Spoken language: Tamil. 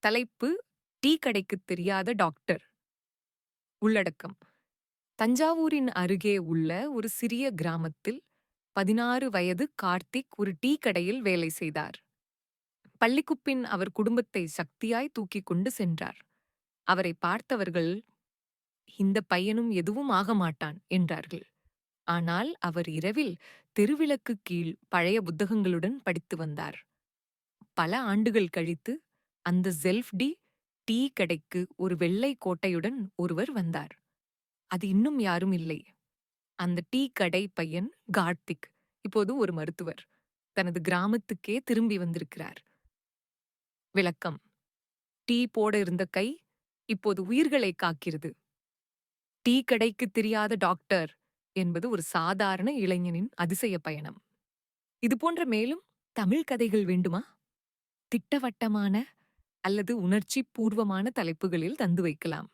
தலைப்பு டீ கடைக்குத் தெரியாத டாக்டர். உள்ளடக்கம்: தஞ்சாவூரின் அருகே உள்ள ஒரு சிறிய கிராமத்தில் 16 வயது கார்த்திக் ஒரு டீ கடையில் வேலை செய்தார். பள்ளிக்குப் பின் அவர் குடும்பத்தை சக்தியாய் தூக்கிக் கொண்டு சென்றார். அவரை பார்த்தவர்கள், இந்த பையனும் எதுவும் ஆக மாட்டான் என்றார்கள். ஆனால் அவர் இரவில் தெருவிளக்கு கீழ் பழைய புத்தகங்களுடன் படித்து வந்தார். பல ஆண்டுகள் கழித்து அந்த செல்ஃப் டீ கடைக்கு ஒரு வெள்ளை கோட்டையுடன் ஒருவர் வந்தார். அது இன்னும் யாரும் இல்லை. அந்த டீ கடை பையன் கார்த்திக் இப்போது ஒரு மருத்துவர். தனது கிராமத்துக்கே திரும்பி வந்திருக்கிறார். விளக்கம்: டீ போட இருந்த கை இப்போது உயிர்களை காக்கிறது. டீ கடைக்கு தெரியாத டாக்டர் என்பது ஒரு சாதாரண இளைஞனின் அதிசய பயணம். இதுபோன்ற மேலும் தமிழ் கதைகள் வேண்டுமா? திட்டவட்டமான அல்லது உணர்ச்சி பூர்வமான தலைப்புகளில் தந்து வைக்கலாம்.